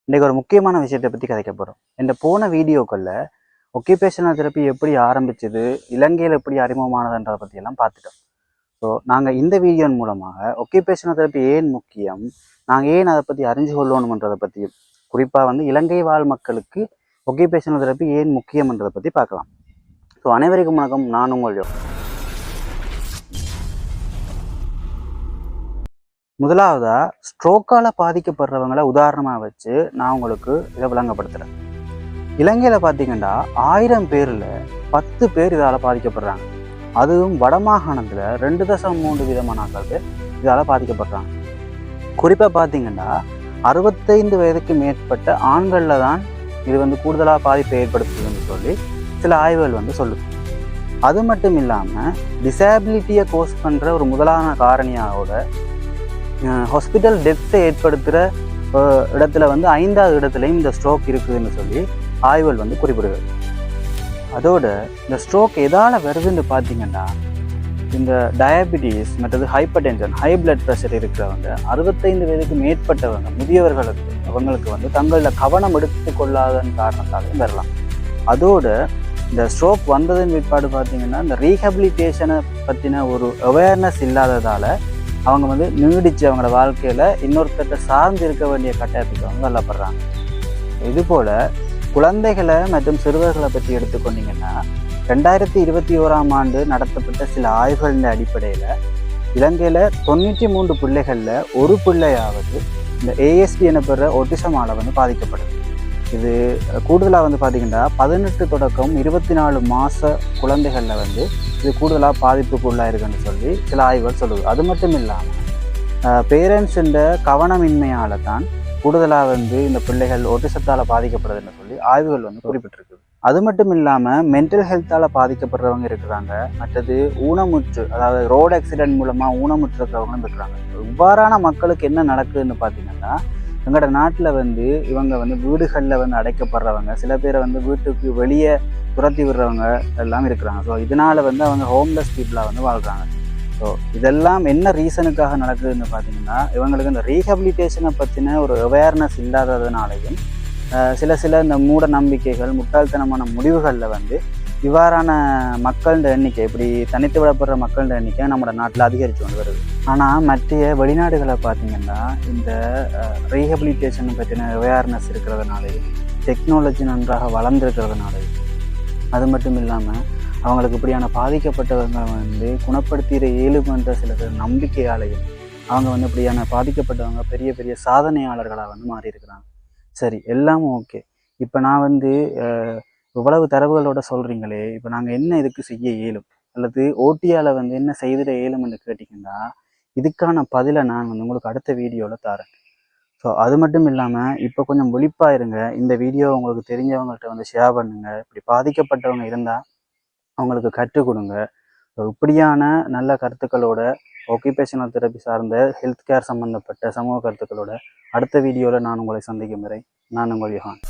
இன்றைக்கு ஒரு முக்கியமான விஷயத்தை பற்றி கதைக்க போகிறோம். இந்த போன வீடியோக்களில் ஒக்கியூபேஷனல் தெரப்பி எப்படி ஆரம்பிச்சது, இலங்கையில் எப்படி அறிமுகமானதுன்றதை பற்றியெல்லாம் பார்த்துட்டோம். ஸோ நாங்கள் இந்த வீடியோன் மூலமாக ஒக்கியூபேஷனல் தெரப்பி ஏன் முக்கியம், நாங்கள் ஏன் அதை பற்றி அறிஞ்சு கொள்ளணுன்றதை பற்றியும், குறிப்பாக இலங்கை வாழ் மக்களுக்கு ஒக்கியூபேஷனல் தெரப்பி ஏன் முக்கியம்ன்றதை பற்றி பார்க்கலாம். ஸோ அனைவருக்கும் வணக்கம், நான் உங்கள் யோ. முதலாவதா ஸ்ட்ரோக்கால பாதிக்கப்படுறவங்களை உதாரணமாக வச்சு நான் உங்களுக்கு இதை விளங்கப்படுத்துகிறேன். இலங்கையில் பார்த்தீங்கன்னா 1000 பேரில் 10 பேர் இதால் பாதிக்கப்படுறாங்க. அதுவும் வடமாகாணத்தில் 2.3 விதமான பேர் இதால் பாதிக்கப்படுறாங்க. குறிப்பாக பார்த்தீங்கன்னா 65 வயதுக்கு மேற்பட்ட ஆண்களில் தான் இது கூடுதலாக பாதிப்பை ஏற்படுத்துதுன்னு சொல்லி சில ஆய்வுகள் சொல்லுது. அது மட்டும் இல்லாமல் டிசேபிலிட்டியை கோஸ் பண்ணுற ஒரு முதலான காரணியோட ஹாஸ்பிட்டல் டெத்தை ஏற்படுத்துகிற இடத்துல 5வது இடத்துலையும் இந்த ஸ்ட்ரோக் இருக்குதுன்னு சொல்லி ஆய்வுகள் குறிப்பிடுது. அதோட இந்த ஸ்ட்ரோக் எதால் வருதுன்னு பார்த்தீங்கன்னா, இந்த டயபிட்டிஸ் மற்றது hyper tension, high blood pressure இருக்கிறவங்க, 65 வயதுக்கு மேற்பட்டவங்க, முதியவர்களுக்கு அவங்களுக்கு தங்களில் கவனம் எடுத்து கொள்ளாதன் காரணத்தாலும் வரலாம். அதோட இந்த ஸ்ட்ரோக் வந்ததன் பிற்பாடு பார்த்தீங்கன்னா, இந்த ரீஹபிலிட்டேஷனை பற்றின ஒரு அவேர்னஸ் இல்லாததால் அவங்க நீடிச்சு அவங்களோட வாழ்க்கையில் இன்னொருத்தட்ட சார்ந்து இருக்க வேண்டிய கட்டாயத்துக்கு தள்ளப்படுறாங்க. இதுபோல் குழந்தைகளை மற்றும் சிறுவர்களை பற்றி எடுத்துக்கொண்டீங்கன்னா, 2021ஆம் ஆண்டு நடத்தப்பட்ட சில ஆய்வுகளின் அடிப்படையில் இலங்கையில் 93 பிள்ளைகளில் ஒரு பிள்ளையாவது இந்த ஏஎஸ்டி எனப்படுற ஒட்டிசமால் பாதிக்கப்படுது. இது கூடுதலாக பார்த்தீங்கன்னா 18 தொடக்கம் 24 மாத குழந்தைகளில் இது கூடுதலாக பாதிப்புக்குள்ளாக இருக்குன்னு சொல்லி சில ஆய்வுகள் சொல்லுது. அது மட்டும் இல்லாமல் பேரண்ட்ஸுன்ற கவனமின்மையால் தான் கூடுதலாக இந்த பிள்ளைகள் ஒட்டிசத்தால் பாதிக்கப்படுதுன்னு சொல்லி ஆய்வுகள் குறிப்பிட்டிருக்கு. அது மட்டும் இல்லாமல் மென்டல் ஹெல்த்தால் பாதிக்கப்படுறவங்க இருக்கிறாங்க. மற்றது ஊனமுற்று, அதாவது ரோடு ஆக்சிடென்ட் மூலமாக ஊனமுற்று இருக்கிறவங்களும் இருக்கிறாங்க. இவ்வாறான மக்களுக்கு என்ன நடக்குதுன்னு பார்த்தீங்கன்னா, எங்களோட நாட்டில் இவங்க வீடுகளில் அடைக்கப்படுறவங்க, சில பேரை வீட்டுக்கு வெளியே துரத்தி விடுறவங்க எல்லாம் இருக்கிறாங்க. ஸோ இதனால் அவங்க ஹோம்லெஸ் பீப்புளாக வாழ்கிறாங்க. ஸோ இதெல்லாம் என்ன ரீசனுக்காக நடக்குதுன்னு பார்த்தீங்கன்னா, இவங்களுக்கு இந்த ரீஹபிலிட்டேஷனை பற்றின ஒரு அவேர்னஸ் இல்லாததுனாலையும் சில இந்த மூட நம்பிக்கைகள், முட்டாள்தனமான முடிவுகளில் இவ்வாறான மக்களோட எண்ணிக்கை, இப்படி தனித்து விடப்படுற மக்களோட எண்ணிக்கை நம்ம நாட்டில் அதிகரித்து வருது. ஆனால் மற்ற வெளிநாடுகளை பார்த்தீங்கன்னா, இந்த ரீஹபிலிட்டேஷனை பற்றின அவேர்னஸ் இருக்கிறதுனாலையும், டெக்னாலஜி நன்றாக வளர்ந்துருக்கிறதுனாலையும், அது மட்டும் இல்லாமல் அவங்களுக்கு இப்படியான பாதிக்கப்பட்டவங்க குணப்படுத்திற இயலுமன்ற சில நம்பிக்கையாலையும் அவங்க இப்படியான பாதிக்கப்பட்டவங்க பெரிய பெரிய சாதனையாளர்களாக மாறி இருக்கிறாங்க. சரி, எல்லாமும் ஓகே. இப்போ நான் இவ்வளவு தரவுகளோட சொல்கிறீங்களே, இப்போ நாங்கள் என்ன இதுக்கு செய்ய இயலும், அல்லது ஓடியால் என்ன செய்திட இயலும்னு கேட்டிங்கன்னா, இதுக்கான பதிலை நான் உங்களுக்கு அடுத்த வீடியோவில் தரேன். ஸோ அது மட்டும் இல்லாமல் இப்போ கொஞ்சம் விழிப்பாக இருங்க. இந்த வீடியோ உங்களுக்கு தெரிஞ்சவங்கள்ட்ட ஷேர் பண்ணுங்கள். இப்படி பாதிக்கப்பட்டவங்க இருந்தால் அவங்களுக்கு கற்றுக் கொடுங்க. ஸோ இப்படியான நல்ல கருத்துக்களோட ஒக்கியூபேஷனல் தெரப்பி சார்ந்த ஹெல்த் கேர் சம்மந்தப்பட்ட சமூக கருத்துக்களோட அடுத்த வீடியோவில் நான் உங்களை சந்திக்கும் வரை நான் உங்கள் யோகான்.